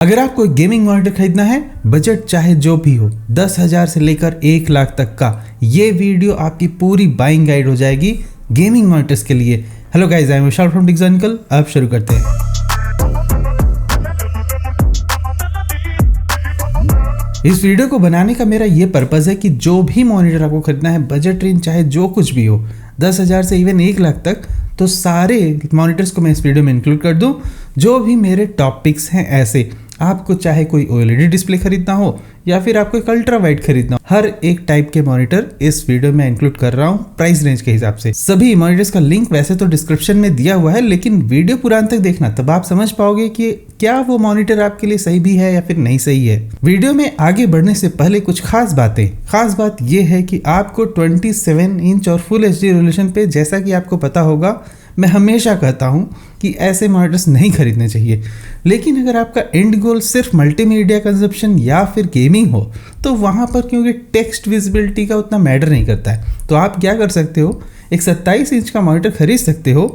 अगर आपको gaming monitor खरीदना है, बजट चाहे जो भी हो, 10,000 से लेकर 1 लाख तक का, ये वीडियो आपकी पूरी बाइंग गाइड हो जाएगी गेमिंग मॉनिटर्स के लिए। Hello guys, I am Vishal from technical. अब शुरू करते हैं। इस वीडियो को बनाने का मेरा ये पर्पज़ है कि जो भी मॉनिटर आपको खरीदना है, बजट रेंज चाहे जो कुछ भी हो, 10,000 से इवन 1 लाख तक, तो सारे मॉनिटर्स को मैं इस वीडियो में इंक्लूड कर दूं। जो भी मेरे टॉपिक्स हैं ऐसे, आपको चाहे कोई OLED डिस्प्ले खरीदना हो या फिर आपको एक अल्ट्रा वाइड खरीदना हो, हर एक टाइप के मॉनिटर इस वीडियो में इंक्लूड कर रहा हूँ प्राइस रेंज के हिसाब से। सभी मॉनिटर्स का लिंक वैसे तो डिस्क्रिप्शन में दिया हुआ है, लेकिन वीडियो पूरा अंत तक देखना, तब आप समझ पाओगे कि क्या वो मॉनिटर आपके लिए सही भी है या फिर नहीं सही है। वीडियो में आगे बढ़ने से पहले कुछ खास बात ये है कि आपको 27 इंच और फुल HD रेजोल्यूशन पे, जैसा कि आपको पता होगा, मैं हमेशा कहता हूं कि ऐसे मॉनिटर्स नहीं खरीदने चाहिए। लेकिन अगर आपका एंड गोल सिर्फ मल्टीमीडिया कंजप्शन या फिर गेमिंग हो, तो वहां पर क्योंकि टेक्स्ट विजिबिलिटी का उतना मैटर नहीं करता है, तो आप क्या कर सकते हो, एक 27 इंच का मॉनिटर खरीद सकते हो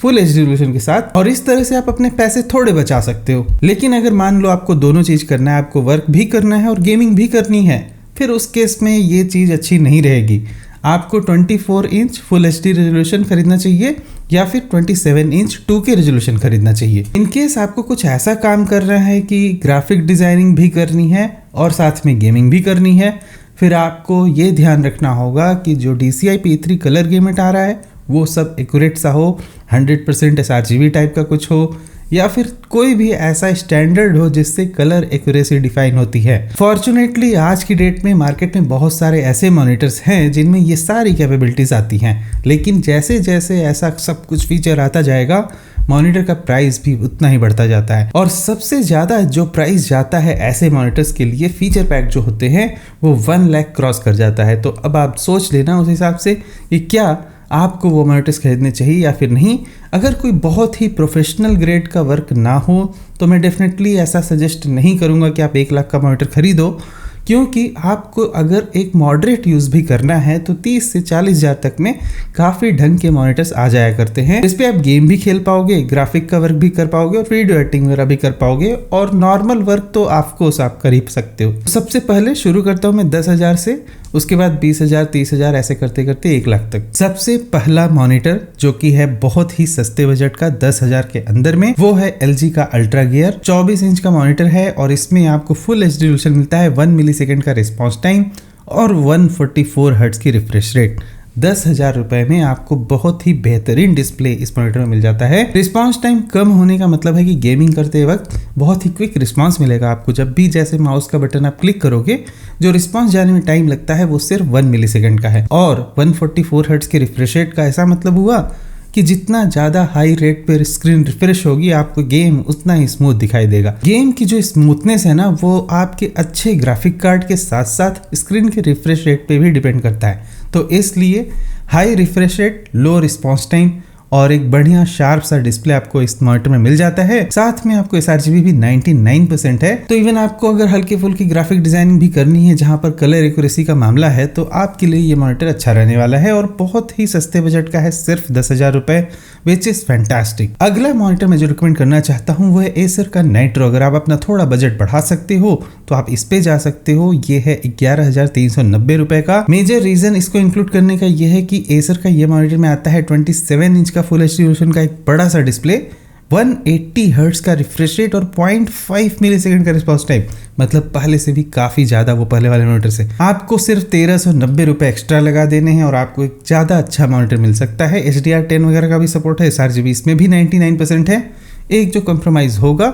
फुल HD रेजोल्यूशन के साथ, और इस तरह से आप अपने पैसे थोड़े बचा सकते हो। लेकिन अगर मान लो आपको दोनों चीज करना है, आपको वर्क भी करना है और गेमिंग भी करनी है, फिर उस केस में ये चीज अच्छी नहीं रहेगी। आपको 24 इंच फुल HD रेजोल्यूशन खरीदना चाहिए या फिर 27 इंच 2K रेजोल्यूशन खरीदना चाहिए। इनकेस आपको कुछ ऐसा काम कर रहा है कि ग्राफिक डिजाइनिंग भी करनी है और साथ में गेमिंग भी करनी है, फिर आपको ये ध्यान रखना होगा कि जो DCI P3 कलर गेमेट आ रहा है वो सब एक्यूरेट सा हो, 100% sRGB टाइप का कुछ हो, या फिर कोई भी ऐसा स्टैंडर्ड हो जिससे कलर एक्यूरेसी डिफाइन होती है। फॉर्चुनेटली आज की डेट में मार्केट में बहुत सारे ऐसे मॉनिटर्स हैं जिनमें ये सारी कैपेबिलिटीज आती हैं, लेकिन जैसे जैसे ऐसा सब कुछ फीचर आता जाएगा, मॉनिटर का प्राइस भी उतना ही बढ़ता जाता है। और सबसे ज़्यादा जो प्राइस जाता है ऐसे मॉनिटर्स के लिए, फीचर पैक जो होते हैं वो 1 लाख क्रॉस कर जाता है। तो अब आप सोच लेना उस हिसाब से कि क्या आपको वो मॉनिटर्स खरीदने चाहिए या फिर नहीं। अगर कोई बहुत ही प्रोफेशनल ग्रेड का वर्क ना हो तो मैं डेफिनेटली ऐसा सजेस्ट नहीं करूँगा कि आप 1 लाख का मॉनिटर खरीदो, क्योंकि आपको अगर एक मॉडरेट यूज़ भी करना है तो 30 से 40 हज़ार तक में काफ़ी ढंग के मॉनिटर्स आ जाया करते हैं। इस पे आप गेम भी खेल पाओगे, ग्राफिक का वर्क भी कर पाओगे और वीडियो एडिटिंग वगैरह भी कर पाओगे, और नॉर्मल वर्क तो ऑफकोर्स आप कर ही सकते हो। सबसे पहले शुरू करता हूँ मैं 10,000 से, उसके बाद 20,000, 30,000, ऐसे करते करते 1 लाख तक। सबसे पहला मॉनिटर जो कि है बहुत ही सस्ते बजट का, 10,000 के अंदर में, वो है LG का अल्ट्रा गियर। 24 इंच का मॉनिटर है और इसमें आपको फुल HD रेजोल्यूशन मिलता है, 1 मिलीसेकंड का रिस्पॉन्स टाइम और 144 हर्ट्ज की रिफ्रेश रेट। 10,000 रुपए में आपको बहुत ही बेहतरीन डिस्प्ले इस मॉनिटर में मिल जाता है। रिस्पांस टाइम कम होने का मतलब है कि गेमिंग करते वक्त बहुत ही क्विक रिस्पांस मिलेगा आपको। जब भी जैसे माउस का बटन आप क्लिक करोगे, जो रिस्पांस जाने में टाइम लगता है वो सिर्फ 1 मिलीसेकंड का है। और 144 हर्ट्ज के रिफ्रेश रेट का ऐसा मतलब हुआ कि जितना ज़्यादा हाई रेट पर स्क्रीन रिफ्रेश होगी, आपको गेम उतना ही स्मूथ दिखाई देगा। गेम की जो स्मूथनेस है ना, वो आपके अच्छे ग्राफिक कार्ड के साथ साथ स्क्रीन के रिफ्रेश रेट पे भी डिपेंड करता है। तो इसलिए हाई रिफ्रेश रेट, लो रिस्पॉन्स टाइम और एक बढ़िया शार्प सा डिस्प्ले आपको इस मॉनिटर में मिल जाता है। साथ में आपको sRGB भी 99% है। तो इवन आपको अगर हल्के फुल्की ग्राफिक डिजाइनिंग भी करनी है जहां पर कलर एक्यूरेसी का मामला है, तो आपके लिए ये मॉनिटर अच्छा रहने वाला है, और बहुत ही सस्ते बजट का है, सिर्फ 10,000 रुपए, विच इज फैंटास्टिक। अगला मॉनिटर मैं जो रिकमेंड करना चाहता हूँ वो है एसर का नाइट्रो। अगर आप अपना थोड़ा बजट बढ़ा सकते हो तो आप इस पे जा सकते हो। ये है 11,390 रुपए का। मेजर रीजन इसको इंक्लूड करने का ये है कि एसर का ये मॉनिटर में आता है 27 इंच का फुल HD रेजोल्यूशन का एक बड़ा सा डिस्प्ले, 180 हर्ट्ज का रिफ्रेश रेट और 0.5 मिलीसेकंड का रिस्पॉन्स टाइम। मतलब पहले से भी काफी ज्यादा वो पहले वाले मॉनिटर से। आपको सिर्फ 1,390 रुपए एक्स्ट्रा लगा देने हैं और आपको एक ज्यादा अच्छा मॉनिटर मिल सकता है। HDR10 वगैरह का भी सपोर्ट है, sRGB इसमें भी 99% है। एक जो कॉम्प्रोमाइज होगा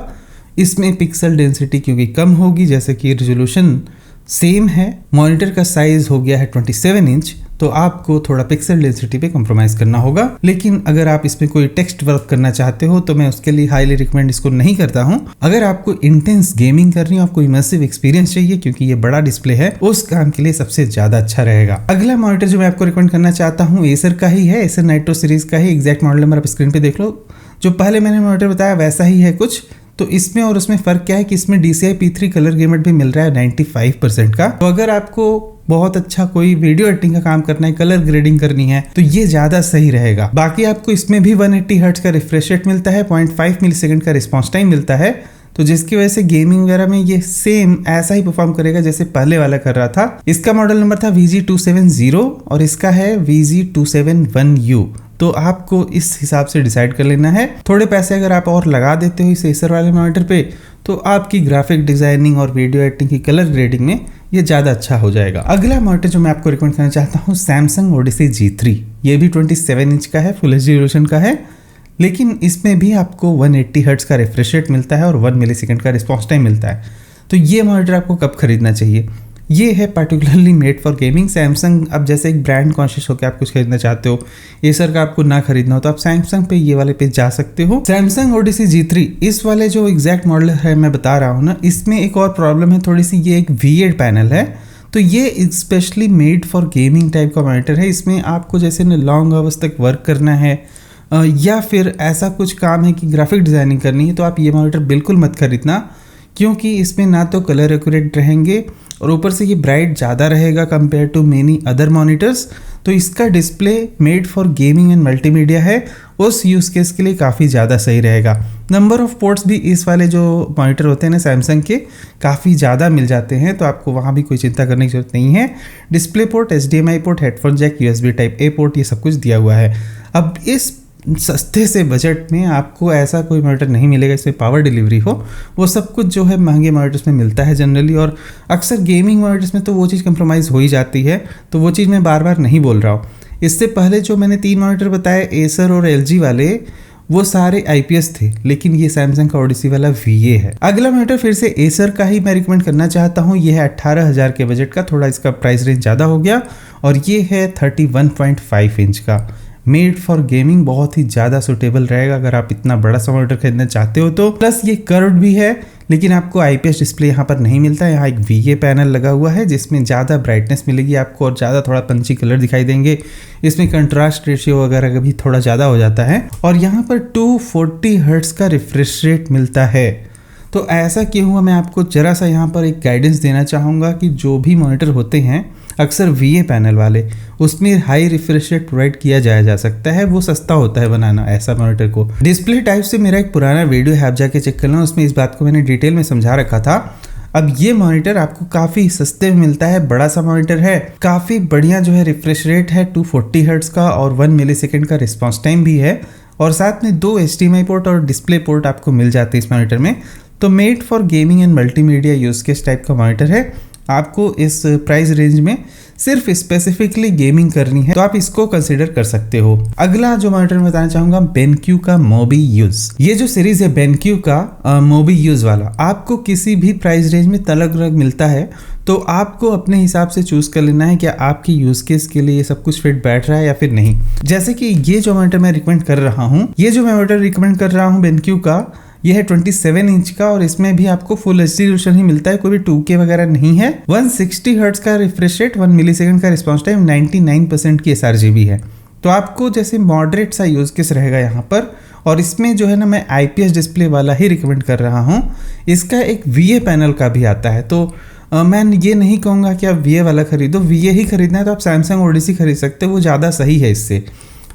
इसमें पिक्सल डेंसिटी क्योंकि कम होगी, जैसे कि रेजोल्यूशन सेम है, मॉनिटर का साइज हो गया है 27 इंच, तो आपको थोड़ा पिक्सल डेंसिटी पे कॉम्प्रोमाइज करना होगा। लेकिन अगर आप इसमें कोई टेक्स्ट वर्क करना चाहते हो तो मैं उसके लिए हाईली रिकमेंड इसको नहीं करता हूं। अगर आपको इंटेंस गेमिंग करनी है, आपको इमर्सिव एक्सपीरियंस चाहिए क्योंकि ये बड़ा डिस्प्ले है, उस काम के लिए सबसे ज्यादा अच्छा रहेगा। अगला मॉनिटर जो मैं आपको रिकमेंड करना चाहता हूँ एसर का ही है, एसर नाइट्रो सीरीज का ही। एग्जैक्ट मॉडल नंबर आप स्क्रीन पे देख लो। जो पहले मैंने मॉनिटर बताया वैसा ही है कुछ। तो इसमें और उसमें फर्क क्या है कि इसमें DCI P3 कलर गेमेट भी मिल रहा है 95% का। तो अगर आपको बहुत अच्छा कोई वीडियो एडिटिंग का काम करना है, कलर ग्रेडिंग करनी है, तो ये ज्यादा सही रहेगा। बाकी आपको इसमें भी 180 हर्ट्ज का रिफ्रेश रेट मिलता है, 0.5 मिलीसेकंड का रिस्पॉन्स टाइम मिलता है। तो जिसकी वजह से गेमिंग वगैरह में ये सेम ऐसा ही परफॉर्म करेगा जैसे पहले वाला कर रहा था। इसका मॉडल नंबर था VG270 और इसका है VG271U। तो आपको इस हिसाब से डिसाइड कर लेना है। थोड़े पैसे अगर आप और लगा देते हो इस एसर वाले मॉनिटर पे तो आपकी ग्राफिक डिजाइनिंग और वीडियो एडिटिंग की कलर ग्रेडिंग में ये ज़्यादा अच्छा हो जाएगा। अगला मॉनिटर जो मैं आपको रिकमेंड करना चाहता हूँ सैमसंग ओडिसी G3। ये भी 27 इंच का है, फुल एचडी रेजोल्यूशन का है, लेकिन इसमें भी आपको 180 हर्ट्ज का रिफ्रेश रेट मिलता है और 1 मिलीसेकंड का रिस्पॉन्स टाइम मिलता है। तो ये मॉनिटर आपको कब खरीदना चाहिए? ये है particularly made for gaming. Samsung अब जैसे एक ब्रांड कॉन्शियस होकर आप कुछ खरीदना चाहते हो, एसर का आपको ना खरीदना हो, तो आप सैमसंग पे ये वाले पे जा सकते हो। सैमसंग ओडिसी G3 इस वाले जो एग्जैक्ट मॉडल है मैं बता रहा हूँ ना, इसमें एक और प्रॉब्लम है थोड़ी सी, ये एक V8 पैनल है। तो ये specially made for gaming type का मॉनिटर है। इसमें आपको जैसे लॉन्ग आवर्स तक वर्क करना है या फिर ऐसा कुछ काम है कि ग्राफिक डिज़ाइनिंग करनी है, तो आप ये मॉनिटर बिल्कुल मत खरीदना, क्योंकि इसमें ना तो कलर एक्यूरेट रहेंगे और ऊपर से ये ब्राइट ज़्यादा रहेगा compare to many other monitors. तो इसका display made for gaming and multimedia है, उस यूज़ केस के लिए काफ़ी ज़्यादा सही रहेगा। नंबर ऑफ़ पोर्ट्स भी इस वाले जो मॉनिटर होते हैं ना सैमसंग के, काफ़ी ज़्यादा मिल जाते हैं, तो आपको वहाँ भी कोई चिंता करने की जरूरत नहीं है। Display port, HDMI port, headphone jack, USB type A port, ये सब कुछ दिया हुआ है। अब इस सस्ते से बजट में आपको ऐसा कोई मॉनिटर नहीं मिलेगा इसमें पावर डिलीवरी हो। वो सब कुछ जो है महंगे मॉनिटर्स में मिलता है जनरली, और अक्सर गेमिंग मॉनिटर्स में तो वो चीज़ कंप्रोमाइज़ हो ही जाती है, तो वो चीज़ मैं बार बार नहीं बोल रहा हूँ। इससे पहले जो मैंने 3 मॉनिटर बताए एसर और LG वाले, वो सारे IPS थे, लेकिन ये सैमसंग का ओडिसी वाला VA है। अगला मॉनिटर फिर से एसर का ही मैं रिकमेंड करना चाहता हूँ। ये है 18,000 के बजट का, थोड़ा इसका प्राइस रेंज ज़्यादा हो गया, और ये है 31.5 इंच का, मेड फॉर गेमिंग। बहुत ही ज़्यादा सुटेबल रहेगा अगर आप इतना बड़ा सा मॉनिटर खरीदना चाहते हो तो। प्लस ये कर्व्ड भी है, लेकिन आपको IPS डिस्प्ले यहाँ पर नहीं मिलता है। यहाँ एक VA पैनल लगा हुआ है जिसमें ज़्यादा ब्राइटनेस मिलेगी आपको और ज़्यादा थोड़ा पंची कलर दिखाई देंगे। इसमें कंट्रास्ट रेशियो वगैरह भी थोड़ा ज़्यादा हो जाता है, और यहाँ पर 240 हर्ट्ज का रिफ्रेश रेट मिलता है। तो ऐसा क्यों हुआ, मैं आपको जरा सा यहाँ पर एक गाइडेंस देना चाहूँगा कि जो भी मॉनिटर होते हैं अक्सर VA पैनल वाले, उसमें हाई रिफ्रेश रेट प्रोवाइड किया जा सकता है, वो सस्ता होता है बनाना ऐसा मॉनिटर को। डिस्प्ले टाइप से मेरा एक पुराना वीडियो है, आप जाके चेक कर लो, उसमें इस बात को मैंने डिटेल में समझा रखा था। अब ये मॉनिटर आपको काफ़ी सस्ते में मिलता है, बड़ा सा मॉनिटर है, काफ़ी बढ़िया जो है रिफ्रेश रेट है 240 हर्ट्ज का, और 1 मिलीसेकंड का रिस्पॉन्स टाइम भी है, और साथ में 2 HDMI पोर्ट और डिस्प्ले पोर्ट आपको मिल जाते हैं इस मॉनिटर में। तो made for gaming and multimedia use case type का मॉनिटर है। आपको इस प्राइस रेंज में सिर्फ स्पेसिफिकली गेमिंग करनी है तो आप इसको कंसीडर कर सकते हो। अगला जो मॉनिटर मैं बताना चाहूंगा BenQ का Mobi Use। ये जो सीरीज है BenQ का Mobi Use वाला, आपको किसी भी प्राइस रेंज में अलग अलग मिलता है, तो आपको अपने हिसाब से चूज कर लेना है कि आपकी यूज केस के लिए ये सब कुछ फिट बैठ रहा है या फिर नहीं। जैसे कि ये जो मॉनिटर मैं रिकमेंड कर रहा हूँ, BenQ का, ये है 27 इंच का, और इसमें भी आपको फुल एचडी रेजोल्यूशन ही मिलता है, कोई भी 2K वगैरह नहीं है। 160 हर्ट्ज का रिफ्रेश रेट, 1 मिलीसेकंड का रिस्पॉन्स टाइम, 99% की sRGB है। तो आपको जैसे मॉडरेट सा यूज केस रहेगा यहाँ पर, और इसमें जो है ना मैं IPS डिस्प्ले वाला ही रिकमेंड कर रहा हूँ। इसका एक VA पैनल का भी आता है, तो मैं ये नहीं कहूँगा कि आप VA वाला खरीदो, VA ही खरीदना है तो आप सैमसंग ओडिसी खरीद सकते हो, वो ज़्यादा सही है। इससे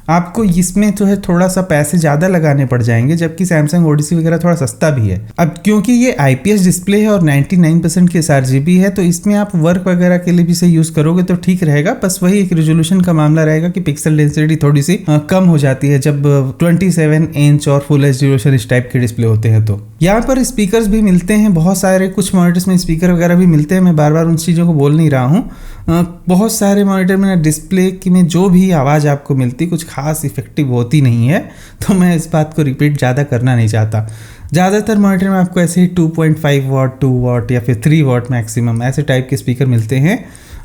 आपको इसमें जो है थोड़ा सा पैसे ज़्यादा लगाने पड़ जाएंगे, जबकि सैमसंग ओडिसी वगैरह थोड़ा सस्ता भी है। अब क्योंकि ये IPS डिस्प्ले है और 99% की sRGB है, तो इसमें आप वर्क वगैरह के लिए भी इसे यूज़ करोगे तो ठीक रहेगा। बस वही एक रेजोल्यूशन का मामला रहेगा कि पिक्सल डेंसिटी थोड़ी सी कम हो जाती है जब 27 इंच और फुल एचडी रेजोल्यूशन इस टाइप के डिस्प्ले होते हैं। तो यहाँ पर स्पीकर्स भी मिलते हैं बहुत सारे, कुछ मॉनिटर्स में स्पीकर वगैरह भी मिलते हैं, मैं बार बार उन चीज़ों को बोल नहीं रहा हूँ। बहुत सारे मॉनिटर में डिस्प्ले में जो भी आवाज़ आपको मिलती कुछ खास इफेक्टिव होती नहीं है, तो मैं इस बात को रिपीट ज़्यादा करना नहीं चाहता। ज़्यादातर मॉनिटर में आपको ऐसे ही 2.5 वाट, 2 वाट या फिर 3 वाट मैक्सिमम ऐसे टाइप के स्पीकर मिलते हैं।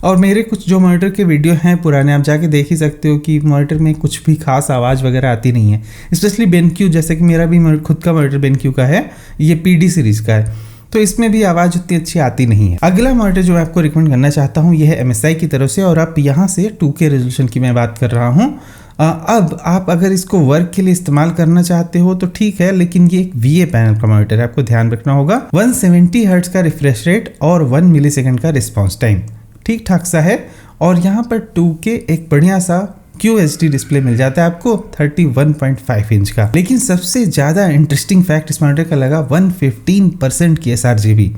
और मेरे कुछ जो मॉनिटर के वीडियो हैं पुराने, आप जाके देख ही सकते हो कि मॉनिटर में कुछ भी खास आवाज़ वगैरह आती नहीं है। स्पेशली BenQ, जैसे कि मेरा भी खुद का मॉनिटर BenQ का है, ये PD सीरीज़ का है, तो इसमें भी आवाज़ उतनी अच्छी आती नहीं है। अगला मॉनिटर जो मैं आपको रिकमेंड करना चाहता हूँ, यह है MSI की तरफ से, और आप यहाँ से 2K रेजोल्यूशन की मैं बात कर रहा हूँ। अब आप अगर इसको वर्क के लिए इस्तेमाल करना चाहते हो तो ठीक है, लेकिन ये एक VA पैनल का मॉनिटर है, आपको ध्यान रखना होगा। 170 हर्ट्ज का रिफ्रेश रेट और 1 मिलीसेकंड का रिस्पॉन्स टाइम, ठीक ठाक सा है। और यहाँ पर 2K एक बढ़िया सा QHD डिस्प्ले मिल जाता है आपको 31.5 इंच का। लेकिन सबसे ज़्यादा इंटरेस्टिंग फैक्ट इस मॉनिटर का लगा 115% की sRGB।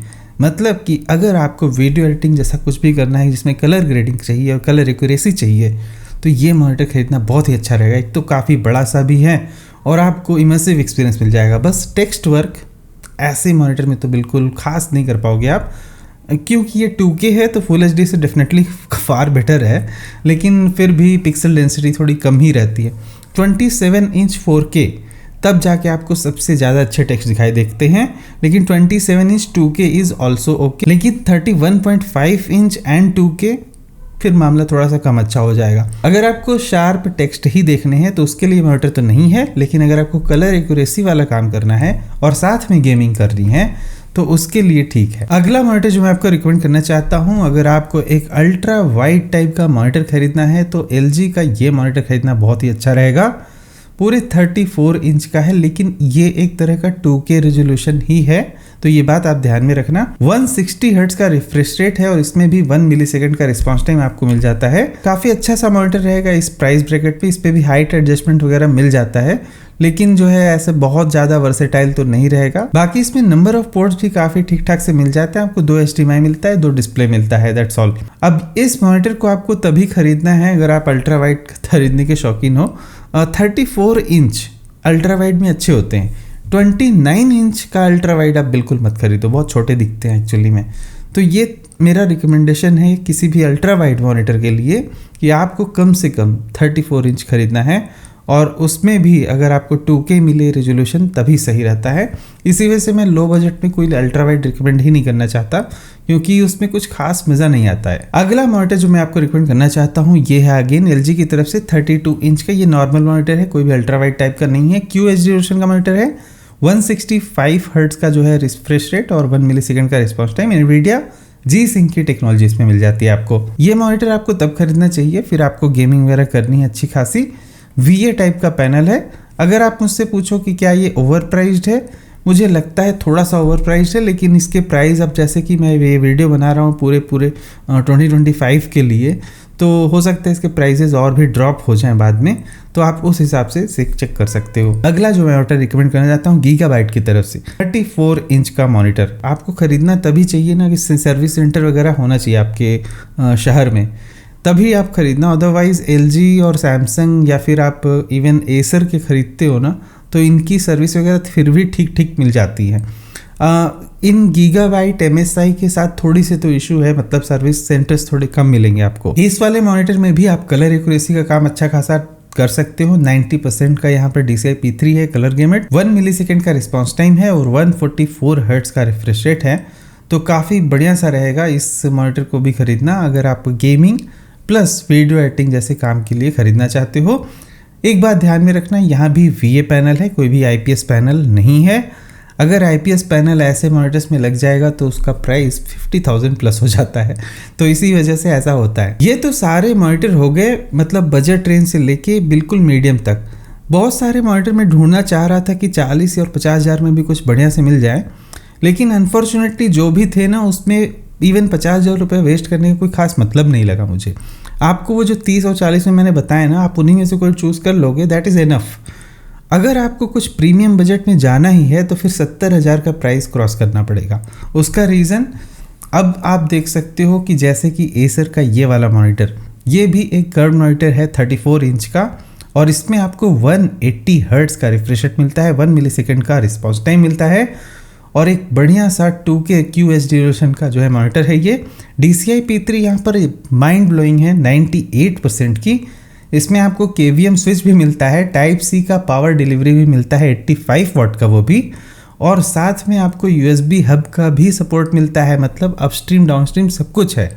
मतलब कि अगर आपको वीडियो एडिटिंग जैसा कुछ भी करना है जिसमें कलर ग्रेडिंग चाहिए और कलर एक्यूरेसी चाहिए तो ये मॉनिटर खरीदना बहुत ही अच्छा रहेगा। एक तो काफ़ी बड़ा सा भी है और आपको इमर्सिव एक्सपीरियंस मिल जाएगा। बस टेक्स्ट वर्क ऐसे मॉनिटर में तो बिल्कुल खास नहीं कर पाओगे आप, क्योंकि ये 2K है तो फुल HD से डेफिनेटली फार बेटर है, लेकिन फिर भी पिक्सल डेंसिटी थोड़ी कम ही रहती है। 27 इंच 4K तब जाके आपको सबसे ज़्यादा अच्छे टेक्स्ट दिखाई देखते हैं, लेकिन 27 inch 2K is also okay. लेकिन 31.5 इंच एंड 2K फिर मामला थोड़ा सा कम अच्छा हो जाएगा। अगर आपको शार्प टेक्स्ट ही देखने हैं तो उसके लिए मॉनिटर तो नहीं है, लेकिन अगर आपको कलर एक्यूरेसी वाला काम करना है और साथ में गेमिंग करनी है तो उसके लिए ठीक है। अगला मॉनिटर जो मैं आपको रिकमेंड करना चाहता हूं, अगर आपको एक अल्ट्रा वाइड टाइप का मॉनिटर खरीदना है तो LG का ये मॉनिटर खरीदना बहुत ही अच्छा रहेगा। पूरे 34 इंच का है, लेकिन ये एक तरह का 2K रेजोल्यूशन ही है, तो ये बात आप ध्यान में रखना। 160 हर्ट्ज का रिफ्रेश रेट है और इसमें भी 1 मिलीसेकंड का रिस्पॉन्स टाइम आपको मिल जाता है। काफी अच्छा सा मॉनिटर रहेगा इस प्राइस ब्रैकेट पे। इस पे भी हाइट एडजस्टमेंट वगैरह मिल जाता है, लेकिन जो है ऐसे बहुत ज़्यादा वर्सेटाइल तो नहीं रहेगा। बाकी इसमें नंबर ऑफ पोर्ट्स भी काफ़ी ठीक ठाक से मिल जाते हैं। आपको 2 HDMI मिलता है, 2 डिस्प्ले मिलता है, दैट्स ऑल। अब इस मॉनिटर को आपको तभी खरीदना है अगर आप अल्ट्रा वाइड खरीदने के शौकीन हो। 34 इंच अल्ट्रा वाइड में अच्छे होते हैं। 29 इंच का अल्ट्रा वाइड आप बिल्कुल मत खरीदो, बहुत छोटे दिखते हैं एक्चुअली में। तो ये मेरा रिकमेंडेशन है किसी भी अल्ट्रा वाइड मॉनिटर के लिए कि आपको कम से कम 34 इंच खरीदना है, और उसमें भी अगर आपको 2K मिले रेजोल्यूशन तभी सही रहता है। इसी वजह से मैं लो बजट में कोई अल्ट्रा वाइड रिकमेंड ही नहीं करना चाहता, क्योंकि उसमें कुछ खास मज़ा नहीं आता है। अगला मॉनिटर जो मैं आपको रिकमेंड करना चाहता हूँ ये है अगेन LG की तरफ से 32 इंच का। ये नॉर्मल मॉनिटर है, कोई भी अल्ट्रा वाइड टाइप का नहीं है। QHD रेजोल्यूशन का मॉनिटर है, 165 हर्ट्ज का जो है रिफ्रेश रेट और 1 मिलीसेकंड का रिस्पॉन्स टाइम। NVIDIA G-Sync की टेक्नोलॉजी इसमें मिल जाती है आपको। ये मॉनिटर आपको तब खरीदना चाहिए फिर आपको गेमिंग वगैरह करनी है अच्छी खासी। VA टाइप का पैनल है। अगर आप मुझसे पूछो कि क्या ये ओवर प्राइस्ड है, मुझे लगता है थोड़ा सा ओवर प्राइस्ड है, लेकिन इसके प्राइस अब जैसे कि मैं ये वीडियो बना रहा हूँ पूरे 2025 के लिए, तो हो सकता है इसके प्राइसेस और भी ड्रॉप हो जाएं बाद में, तो आप उस हिसाब से चेक कर सकते हो। अगला जो मैं मॉनिटर रिकमेंड करना चाहता हूँ गीगाबाइट की तरफ से 34 इंच का मॉनिटर आपको खरीदना तभी चाहिए ना कि सर्विस सेंटर वगैरह होना चाहिए आपके शहर में, तभी आप खरीदना। अदरवाइज़ LG और सैमसंग या फिर आप इवन एसर के खरीदते हो ना, तो इनकी सर्विस वगैरह फिर भी ठीक ठीक मिल जाती है। इन गीगाबाइट MSI के साथ थोड़ी सी तो इशू है, मतलब सर्विस सेंटर्स थोड़े कम मिलेंगे आपको। इस वाले मॉनिटर में भी आप कलर एक्यूरेसी का काम अच्छा खासा कर सकते हो। 90% का यहाँ पर DCI P3 है कलर गेमेट, 1 मिलीसेकंड का रिस्पॉन्स टाइम है और 144 हर्ट्ज का रिफ्रेश रेट है, तो काफ़ी बढ़िया सा रहेगा। इस मॉनिटर को भी खरीदना अगर आप गेमिंग प्लस वीडियो एडिटिंग जैसे काम के लिए खरीदना चाहते हो। एक बात ध्यान में रखना, यहाँ भी VA पैनल है, कोई भी IPS पैनल नहीं है। अगर IPS पैनल ऐसे मॉनिटर्स में लग जाएगा तो उसका प्राइस 50,000 प्लस हो जाता है, तो इसी वजह से ऐसा होता है। ये तो सारे मॉनिटर हो गए, मतलब बजट रेंज से लेके बिल्कुल मीडियम तक। बहुत सारे मॉनिटर में ढूंढना चाह रहा था कि 40 और 50 हज़ार में भी कुछ बढ़िया से मिल जाए, लेकिन अनफॉर्चुनेटली जो भी थे ना उसमें इवन 50,000 रुपये वेस्ट करने का कोई खास मतलब नहीं लगा मुझे। आपको वो जो 30 और 40 में मैंने बताया ना, आप उन्हीं में से कोई चूज़ कर लोगे, दैट इज़ एनफ। अगर आपको कुछ प्रीमियम बजट में जाना ही है तो फिर 70,000 का प्राइस क्रॉस करना पड़ेगा। उसका रीज़न अब आप देख सकते हो कि जैसे कि एसर का ये वाला मॉनिटर, ये भी एक कर्व मॉनिटर है 34 इंच का, और इसमें आपको 180 हर्ट्ज का रिफ्रेश रेट मिलता है, 1 मिलीसेकंड का रिस्पॉन्स टाइम मिलता है, और एक बढ़िया सा 2K QHD रेजोल्यूशन का जो है मॉनिटर है ये। DCI P3 यहाँ पर माइंड ब्लोइंग है 98% की। इसमें आपको KVM स्विच भी मिलता है, टाइप C का पावर डिलीवरी भी मिलता है 85 वाट का वो भी, और साथ में आपको USB हब का भी सपोर्ट मिलता है, मतलब अपस्ट्रीम डाउनस्ट्रीम सब कुछ है।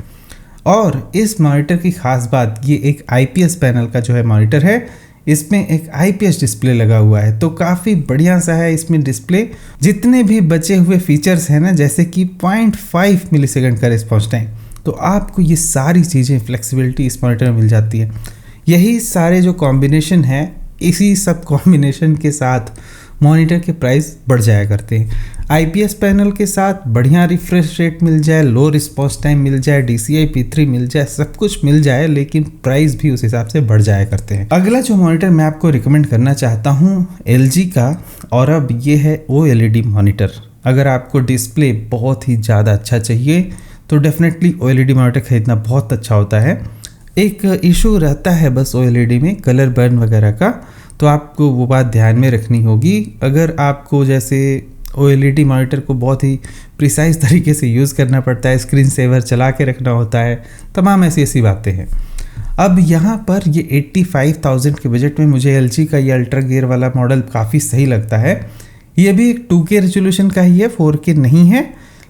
और इस मॉनिटर की खास बात, ये एक IPS पैनल का जो है मॉनिटर है, इसमें एक IPS डिस्प्ले लगा हुआ है, तो काफ़ी बढ़िया सा है इसमें डिस्प्ले। जितने भी बचे हुए फीचर्स हैं ना, जैसे कि 0.5 मिलीसेकंड का रिस्पॉन्स टाइम, तो आपको ये सारी चीज़ें फ्लेक्सिबिलिटी इस मॉनिटर में मिल जाती है। यही सारे जो कॉम्बिनेशन है, इसी सब कॉम्बिनेशन के साथ मॉनिटर के प्राइस बढ़ जाया करते हैं। IPS पैनल के साथ बढ़िया रिफ्रेश रेट मिल जाए, लो रिस्पॉन्स टाइम मिल जाए, DCI P3 मिल जाए, सब कुछ मिल जाए, लेकिन प्राइस भी उस हिसाब से बढ़ जाया करते हैं। अगला जो मॉनिटर मैं आपको रिकमेंड करना चाहता हूँ LG का, और अब ये है OLED मॉनिटर। अगर आपको डिस्प्ले बहुत ही ज़्यादा अच्छा चाहिए तो डेफिनेटली OLED मॉनिटर खरीदना बहुत अच्छा होता है। एक इशू रहता है बस OLED में, कलर बर्न वगैरह का, तो आपको वो बात ध्यान में रखनी होगी। अगर आपको जैसे OLED मॉनिटर को बहुत ही प्रिसाइज तरीके से यूज़ करना पड़ता है, स्क्रीन सेवर चला के रखना होता है, तमाम ऐसी बातें हैं। अब यहाँ पर ये 85,000 के बजट में मुझे LG का ये अल्ट्रा गियर वाला मॉडल काफ़ी सही लगता है। ये भी एक 2K रेजोल्यूशन का ही है, 4K नहीं है,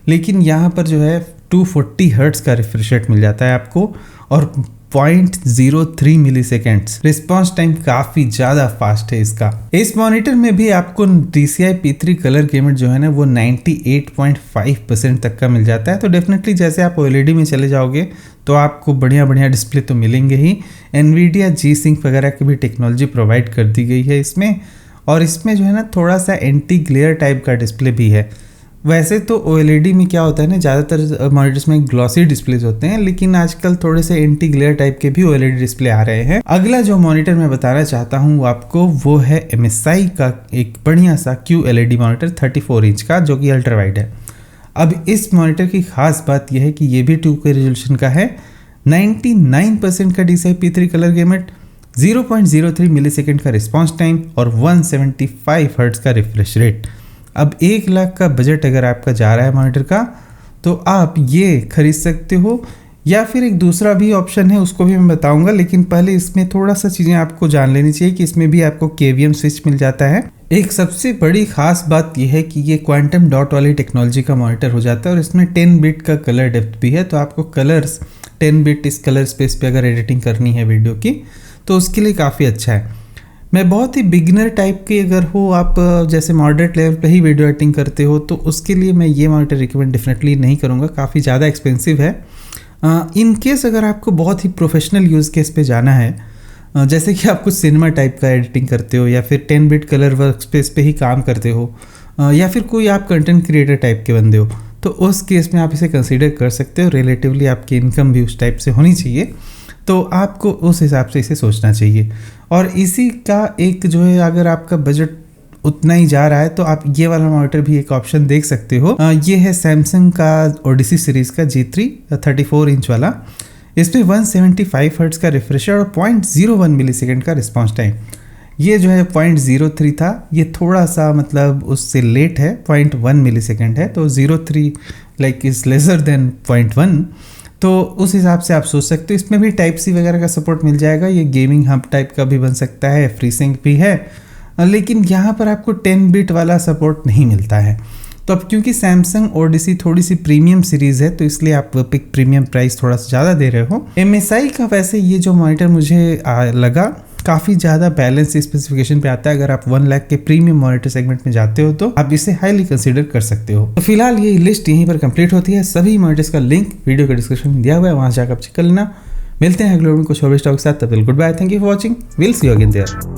लेकिन यहाँ पर जो है 240 हर्ट्ज़ का रिफ्रेश रेट मिल जाता है आपको, और 0.03 मिली सेकेंड्स रिस्पॉन्स टाइम काफ़ी ज़्यादा फास्ट है इसका। इस मॉनिटर में भी आपको DCI P3 कलर गेमेट जो है ना वो 98.5% तक का मिल जाता है। तो डेफिनेटली जैसे आप OLED में चले जाओगे तो आपको बढ़िया डिस्प्ले तो मिलेंगे ही। NVIDIA G-Sync वगैरह की भी टेक्नोलॉजी प्रोवाइड कर दी गई है इसमें, और इसमें जो है ना थोड़ा सा एंटी ग्लेयर टाइप का डिस्प्ले भी है। वैसे तो OLED में क्या होता है ना, ज़्यादातर मॉनिटर्स में ग्लॉसी डिस्प्लेज होते हैं, लेकिन आजकल थोड़े से एंटी ग्लेयर टाइप के भी OLED डिस्प्ले आ रहे हैं। अगला जो मॉनिटर मैं बताना चाहता हूँ आपको वो है MSI का एक बढ़िया सा QLED मॉनिटर 34 इंच का, जो कि अल्ट्रा वाइड है। अब इस मॉनिटर की खास बात यह है कि ये भी 2K रेजोल्यूशन का है, 99% का DCI P3 colour gamete, 0.03 millisecond का रिस्पॉन्स टाइम और 175 हर्ट्ज़ का रिफ्रेश रेट। अब 1 लाख का बजट अगर आपका जा रहा है मॉनिटर का, तो आप ये खरीद सकते हो, या फिर एक दूसरा भी ऑप्शन है उसको भी मैं बताऊंगा, लेकिन पहले इसमें थोड़ा सा चीज़ें आपको जान लेनी चाहिए कि इसमें भी आपको KVM स्विच मिल जाता है। एक सबसे बड़ी खास बात यह है कि ये क्वांटम डॉट वाली टेक्नोलॉजी का मॉनिटर हो जाता है, और इसमें 10 बिट का कलर डेप्थ भी है। तो आपको कलर्स 10 बिट इस कलर स्पेस पे अगर एडिटिंग करनी है वीडियो की, तो उसके लिए काफ़ी अच्छा है। मैं बहुत ही बिगिनर टाइप के अगर हो आप, जैसे मॉडरेट लेवल पे ही वीडियो एडिटिंग करते हो, तो उसके लिए मैं ये मॉनिटर रिकमेंड डेफिनेटली नहीं करूँगा, काफ़ी ज़्यादा एक्सपेंसिव है। इन केस अगर आपको बहुत ही प्रोफेशनल यूज़ केस पे जाना है, जैसे कि आप कुछ सिनेमा टाइप का एडिटिंग करते हो, या फिर 10 बिट कलर वर्क स्पेस पे ही काम करते हो, या फिर कोई आप कंटेंट क्रिएटर टाइप के बंदे हो, तो उस केस में आप इसे कंसीडर कर सकते हो। रिलेटिवली आपकी इनकम भी उस टाइप से होनी चाहिए, तो आपको उस हिसाब से इसे सोचना चाहिए। और इसी का एक जो है, अगर आपका बजट उतना ही जा रहा है तो आप ये वाला मॉनिटर भी एक ऑप्शन देख सकते हो। ये है सैमसंग का ओडिसी सीरीज़ का G3 34 इंच वाला। इसमें 175 हर्ट्ज़ का रिफ्रेशर और 0.01 मिलीसेकेंड का रिस्पॉन्स टाइम। ये जो है 0.03 था, ये थोड़ा सा मतलब उससे लेट है, 0.1 मिलीसेकेंड है, तो 0.3 लाइक इज लेसर देन 0.1। तो उस हिसाब से आप सोच सकते हो। इसमें भी टाइप सी वगैरह का सपोर्ट मिल जाएगा, ये गेमिंग हब टाइप का भी बन सकता है, फ्री सिंक भी है, लेकिन यहाँ पर आपको 10 बिट वाला सपोर्ट नहीं मिलता है। तो अब क्योंकि सैमसंग ओडिसी थोड़ी सी प्रीमियम सीरीज़ है, तो इसलिए आप पिक प्रीमियम प्राइस थोड़ा सा ज़्यादा दे रहे हो। MSI का वैसे ये जो मॉनिटर मुझे लगा काफ़ी ज़्यादा बैलेंस स्पेसिफिकेशन पे आता है। अगर आप 1 लाख के प्रीमियम मॉनिटर सेगमेंट में जाते हो तो आप इसे हाईली कंसीडर कर सकते हो। तो फिलहाल ये लिस्ट यहीं पर कंप्लीट होती है। सभी मॉनिटर्स का लिंक वीडियो के डिस्क्रिप्शन में दिया हुआ है, वहाँ जाकर आप चेक कर लेना। मिलते हैं अगले वीडियो में कुछ और स्टॉक के साथ। तब तक good bye, thank you for watching, will see you again there.